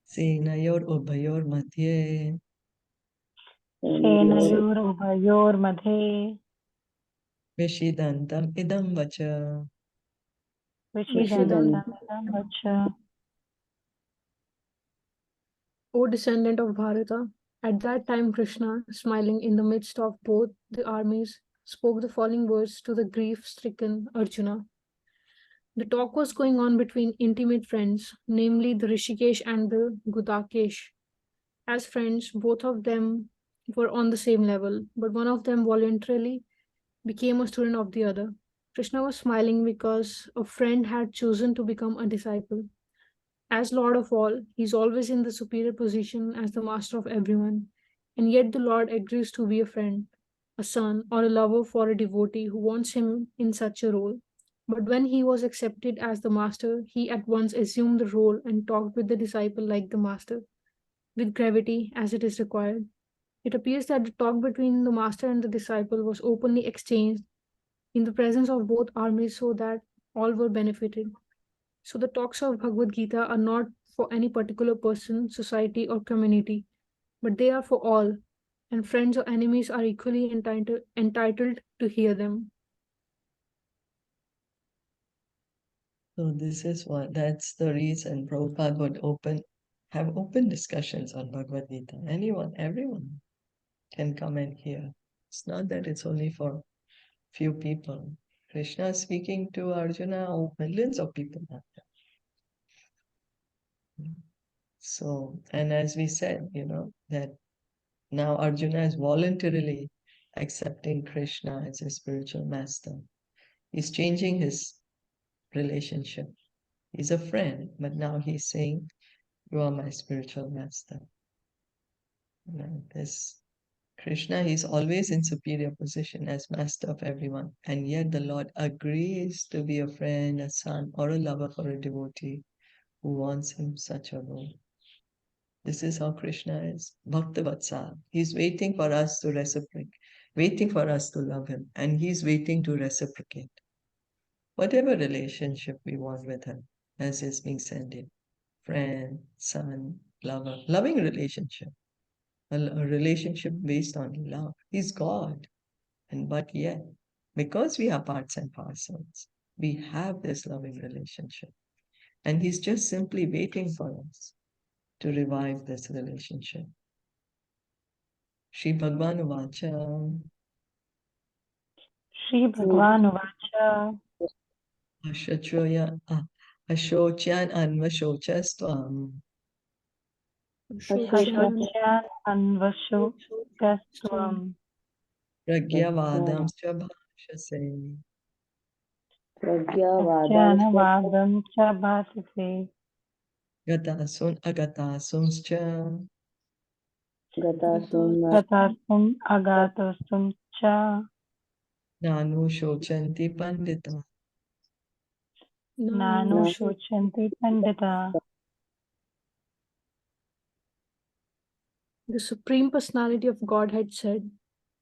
Senayor Ubhayor Madhye. Senayor Ubhayor Madhe. Vishidantam idam vacha. Vishidantam vacha. O descendant of Bharata, at that time Krishna, smiling in the midst of both the armies, spoke the following words to the grief-stricken Arjuna. The talk was going on between intimate friends, namely the Rishikesh and the Gudakesh. As friends, both of them were on the same level, but one of them voluntarily became a student of the other. Krishna was smiling because a friend had chosen to become a disciple. As Lord of all, he is always in the superior position as the master of everyone, and yet the Lord agrees to be a friend, a son, or a lover for a devotee who wants him in such a role. But when he was accepted as the master, he at once assumed the role and talked with the disciple like the master, with gravity as it is required. It appears that the talk between the master and the disciple was openly exchanged in the presence of both armies so that all were benefited. So the talks of Bhagavad Gita are not for any particular person, society, or community, but they are for all, and friends or enemies are equally entitled to hear them. So this is that's the reason Prabhupada would have open discussions on Bhagavad Gita. Everyone can come and hear. It's not that it's only for few people. Krishna is speaking to Arjuna, millions of people are there. So, and as we said, that now Arjuna is voluntarily accepting Krishna as his spiritual master. He's changing his relationship. He's a friend, but now he's saying, "You are my spiritual master." This Krishna, he's always in superior position as master of everyone, and yet the Lord agrees to be a friend, a son, or a lover for a devotee who wants him such a role. This is how Krishna is. Bhakta Vatsal. He's waiting for us to reciprocate, waiting for us to love him, and he's waiting to reciprocate. Whatever relationship we want with him, as is being said in friend, son, lover, loving relationship, a relationship based on love. He's God. And but yet, because we are parts and parcels, we have this loving relationship. And he's just simply waiting for us to revive this relationship. Shri Bhagwan Vacha. Shri Bhagwan Vacha. Ashocyan Anvashocastvam. Ashocyan Anvashocastvam. Pragyavadam Bhashase. Prajnanavadam cha bhasase. Gatasun Agatasumscha. Gatasum agatasum cha. Nanu Shochanti Pandita. Nanu shochanti pandita. The Supreme Personality of Godhead said,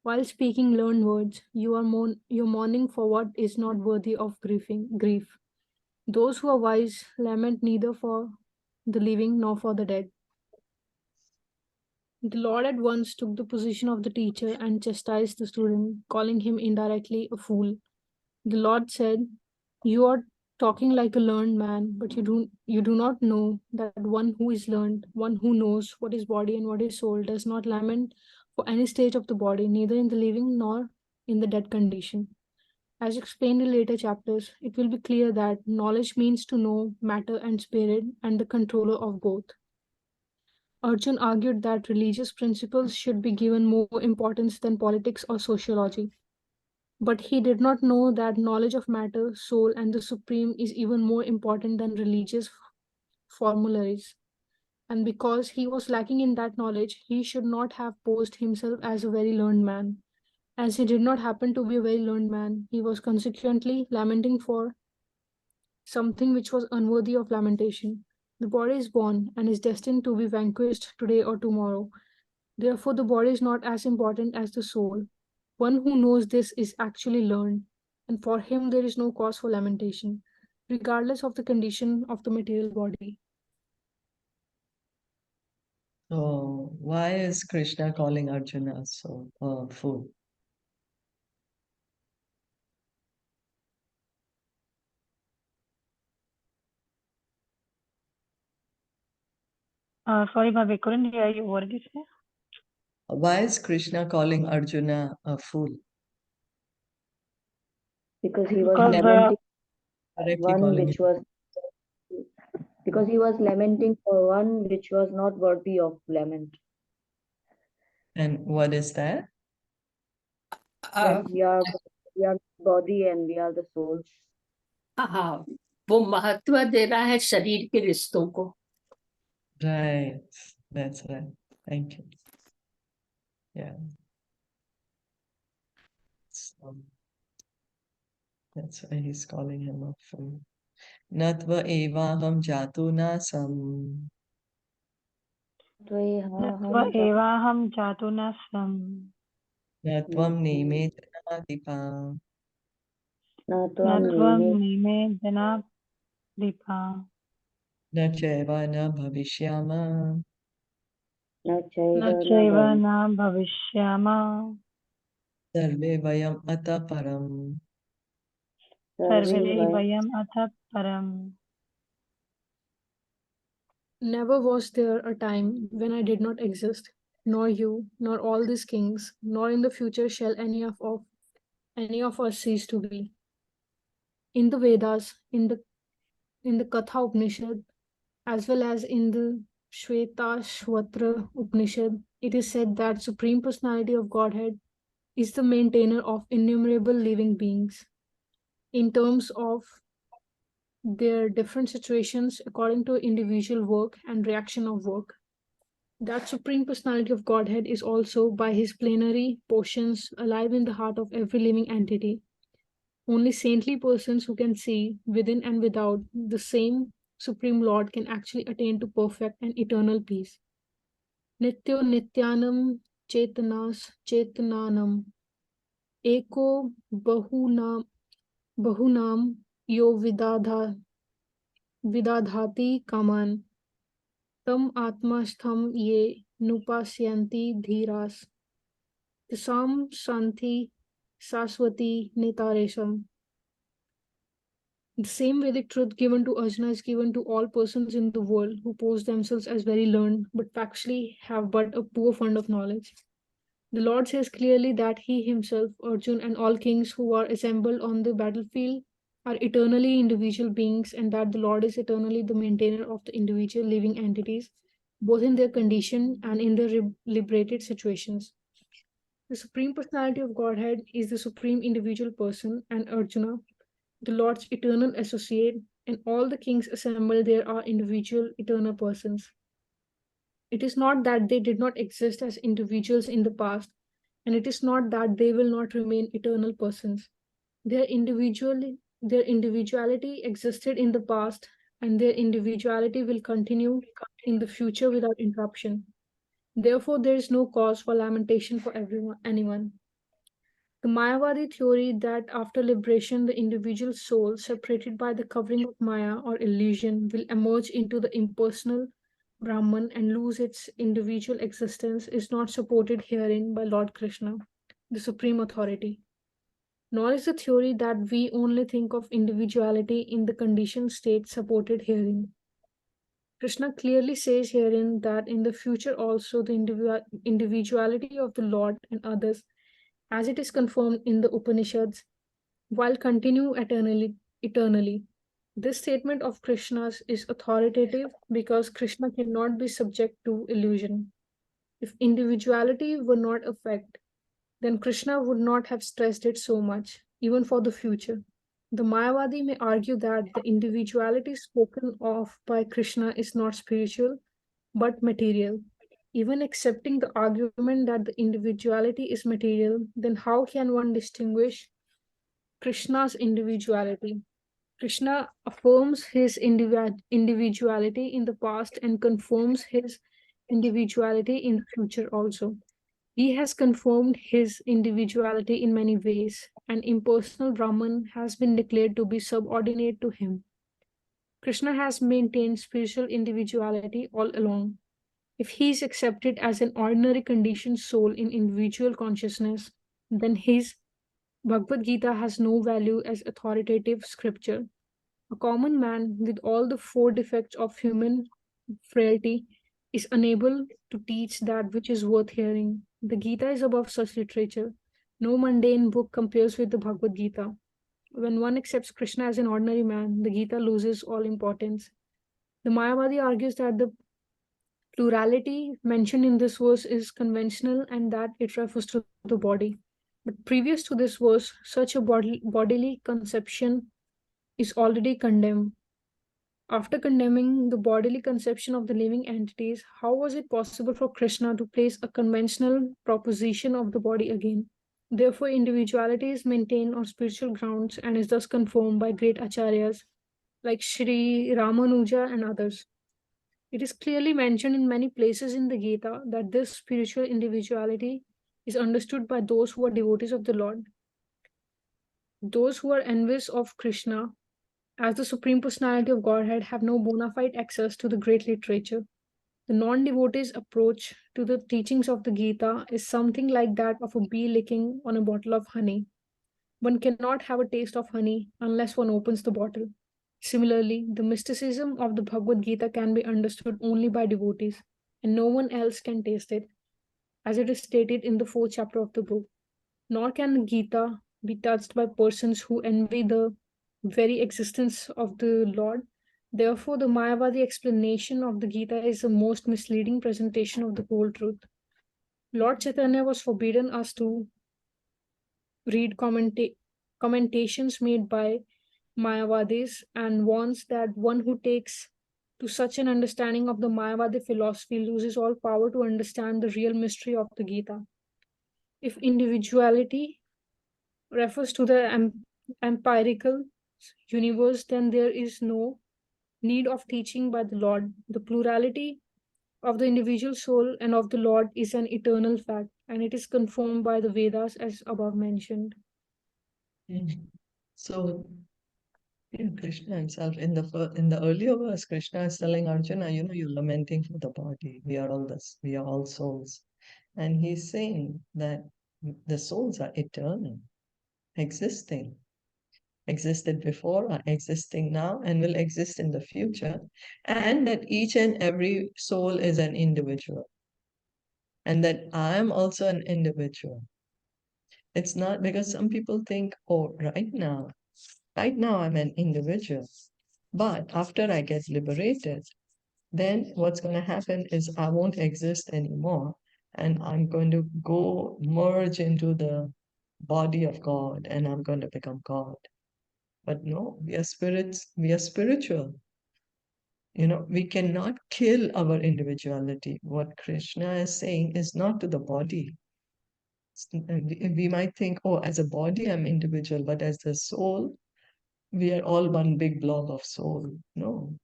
while speaking learned words, you're mourning for what is not worthy of grief. Those who are wise lament neither for the living nor for the dead. The Lord at once took the position of the teacher and chastised the student, calling him indirectly a fool. The Lord said, "You are talking like a learned man, but you do not know that one who is learned, one who knows what is body and what is soul, does not lament for any stage of the body, neither in the living nor in the dead condition." As explained in later chapters, it will be clear that knowledge means to know matter and spirit and the controller of both. Arjun argued that religious principles should be given more importance than politics or sociology. But he did not know that knowledge of matter, soul, and the supreme is even more important than religious formularies. And because he was lacking in that knowledge, he should not have posed himself as a very learned man. As he did not happen to be a very learned man, he was consequently lamenting for something which was unworthy of lamentation. The body is born and is destined to be vanquished today or tomorrow. Therefore, the body is not as important as the soul. One who knows this is actually learned, and for him there is no cause for lamentation, regardless of the condition of the material body. So why is Krishna calling Arjuna so fool? Sorry, Bhavi, couldn't hear you. What did you say? Why is Krishna calling Arjuna a fool? Because he was Because lamenting Correctly one calling which him. was because he was lamenting for one which was not worthy of lament. And what is that? That we are body and we are the soul. हाँ, वो महत्व दे रहा है शरीर के रिश्तों को. Right. That's right. Thank you. Yeah. So that's why he's calling him a fool. Natva evaham jatu nasam. Natva evaham jatunasam. Natvam nime janadipa. Natvam nime janadipa. Na chaiva na bhavishyama. Nachaiva na bhavishyama. Sarve vayam ata param. Sarve vayam atha param. Never was there a time when I did not exist, nor you, nor all these kings, nor in the future shall any of us cease to be. In the Vedas, in the Katha Upanishad, as well as in the Shvetashvatra Upanishad, it is said that Supreme Personality of Godhead is the maintainer of innumerable living beings. In terms of their different situations according to individual work and reaction of work. That Supreme Personality of Godhead is also, by his plenary portions, alive in the heart of every living entity. Only saintly persons who can see, within and without, the same Supreme Lord can actually attain to perfect and eternal peace. Nityo Nityanam Chetanas Chetananam Eko Bahunam Yo Vidadhati Kaman Tam Atmastham Ye Nupasyanti Dhiras Tisam Santi Saswati Nitaresam. The same Vedic truth given to Arjuna is given to all persons in the world who pose themselves as very learned but factually have but a poor fund of knowledge. The Lord says clearly that he himself, Arjuna, and all kings who are assembled on the battlefield are eternally individual beings, and that the Lord is eternally the maintainer of the individual living entities, both in their condition and in their liberated situations. The Supreme Personality of Godhead is the supreme individual person, and Arjuna, the Lord's eternal associate, and all the kings assembled there are individual eternal persons. It is not that they did not exist as individuals in the past, and it is not that they will not remain eternal persons. Their individuality existed in the past, and their individuality will continue in the future without interruption. Therefore, there is no cause for lamentation for anyone. The Mayavadi theory that after liberation, the individual soul, separated by the covering of Maya or illusion, will emerge into the impersonal Brahman and lose its individual existence is not supported herein by Lord Krishna, the Supreme Authority. Nor is the theory that we only think of individuality in the conditioned state supported herein. Krishna clearly says herein that in the future also the individuality of the Lord and others, as it is confirmed in the Upanishads, will continue eternally. This statement of Krishna's is authoritative because Krishna cannot be subject to illusion. If individuality were not a fact, then Krishna would not have stressed it so much, even for the future. The Mayavadi may argue that the individuality spoken of by Krishna is not spiritual, but material. Even accepting the argument that the individuality is material, then how can one distinguish Krishna's individuality? Krishna affirms his individuality in the past and confirms his individuality in the future also. He has confirmed his individuality in many ways, and impersonal Brahman has been declared to be subordinate to him. Krishna has maintained spiritual individuality all along. If he is accepted as an ordinary conditioned soul in individual consciousness, then his Bhagavad Gita has no value as authoritative scripture. A common man with all the four defects of human frailty is unable to teach that which is worth hearing. The Gita is above such literature. No mundane book compares with the Bhagavad Gita. When one accepts Krishna as an ordinary man, the Gita loses all importance. The Mayavadi argues that the plurality mentioned in this verse is conventional and that it refers to the body. But previous to this verse, such a bodily conception is already condemned. After condemning the bodily conception of the living entities, how was it possible for Krishna to place a conventional proposition of the body again? Therefore, individuality is maintained on spiritual grounds and is thus confirmed by great acharyas like Sri Ramanuja and others. It is clearly mentioned in many places in the Gita that this spiritual individuality is understood by those who are devotees of the Lord. Those who are envious of Krishna as the Supreme Personality of Godhead have no bona fide access to the great literature. The non devotee's approach to the teachings of the Gita is something like that of a bee licking on a bottle of honey. One cannot have a taste of honey unless one opens the bottle. Similarly, the mysticism of the Bhagavad Gita can be understood only by devotees, and no one else can taste it, as it is stated in the fourth chapter of the book. Nor can the Gita be touched by persons who envy the very existence of the Lord. Therefore, the Mayavadi explanation of the Gita is the most misleading presentation of the whole truth. Lord Chaitanya was forbidden us to read commentations made by Mayavadis and warns that one who takes to such an understanding of the Mayavadi philosophy loses all power to understand the real mystery of the Gita. If individuality refers to the empirical universe, then there is no need of teaching by the Lord. The plurality of the individual soul and of the Lord is an eternal fact, and it is confirmed by the Vedas as above mentioned. So, Krishna himself in the earlier verse, Krishna is telling Arjuna, you're lamenting for the body. We are all this. We are all souls, and he's saying that the souls are eternal, existing, existed before, are existing now, and will exist in the future, and that each and every soul is an individual, and that I am also an individual. It's not because some people think, oh, right now I'm an individual, but after I get liberated, then what's going to happen is I won't exist anymore, and I'm going to go merge into the body of God, and I'm going to become God. But no, we are spirits, we are spiritual. We cannot kill our individuality. What Krishna is saying is not to the body. We might think, oh, as a body, I'm individual, but as the soul, we are all one big blob of soul. No,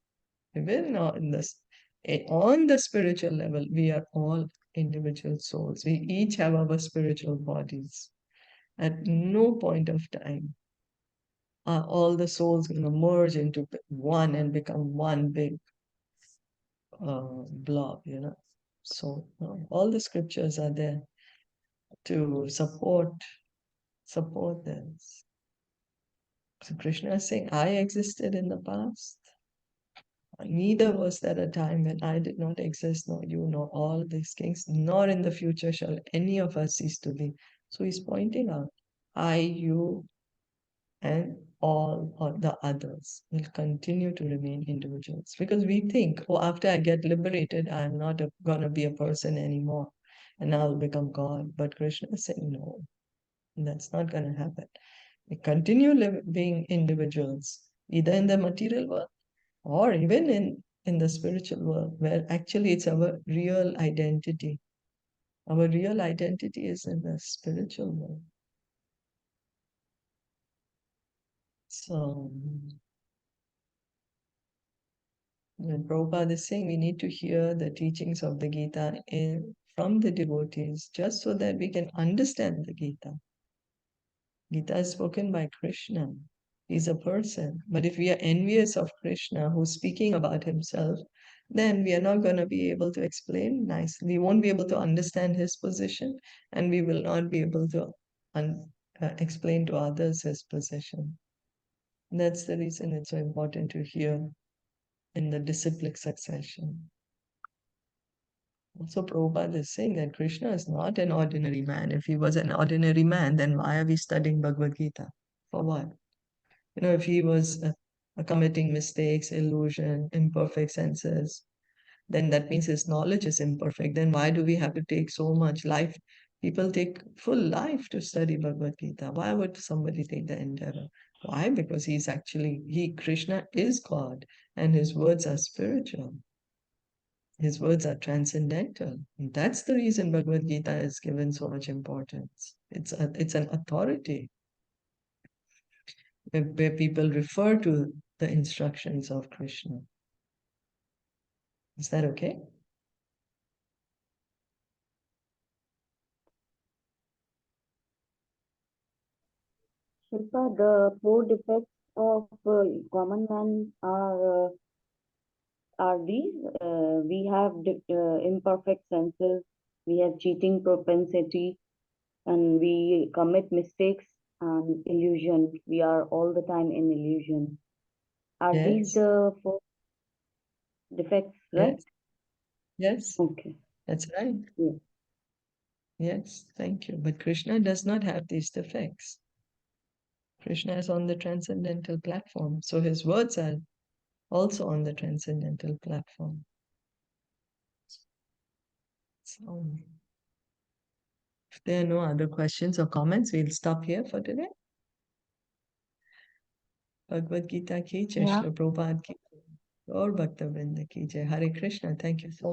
we're not in this. On the spiritual level, we are all individual souls. We each have our spiritual bodies. At no point of time are all the souls going to merge into one and become one big blob, So all the scriptures are there to support this. So Krishna is saying, I existed in the past. Neither was there a time when I did not exist, nor you, nor all these kings, nor in the future shall any of us cease to be. So he's pointing out, I, you, and all of the others will continue to remain individuals. Because we think, oh, after I get liberated, I'm not going to be a person anymore, and I'll become God. But Krishna is saying, no, that's not going to happen. We continue being individuals, either in the material world or even in the spiritual world, where actually it's our real identity. Our real identity is in the spiritual world. So, when Prabhupada is saying we need to hear the teachings of the Gita from the devotees, just so that we can understand the Gita. Gita is spoken by Krishna. He's a person. But if we are envious of Krishna, who's speaking about himself, then we are not going to be able to explain nicely. We won't be able to understand his position, and we will not be able to explain to others his position. That's the reason it's so important to hear in the disciplic succession. Also, Prabhupada is saying that Krishna is not an ordinary man. If he was an ordinary man, then why are we studying Bhagavad Gita? For what? If he was committing mistakes, illusion, imperfect senses, then that means his knowledge is imperfect. Then why do we have to take so much life? People take full life to study Bhagavad Gita. Why would somebody take the endeavor? Why? Because Krishna is God, and his words are spiritual. His words are transcendental. And that's the reason Bhagavad Gita is given so much importance. It's an authority where people refer to the instructions of Krishna. Is that okay? Shilpa, the four defects of common man are these. We have imperfect senses, we have cheating propensity, and we commit mistakes and illusion. We are all the time in illusion. Are these Yes. the four defects, right? Yes. Yes. Okay. That's right. Yeah. Yes. Thank you. But Krishna does not have these defects. Krishna is on the transcendental platform. So his words are also on the transcendental platform. So, if there are no other questions or comments, we'll stop here for today. Bhagavad Gita ki jai, Yeah. Srila Prabhupada ki jai, Gaur Bhakta Vrinda ki jai. Hare Krishna. Thank you so much.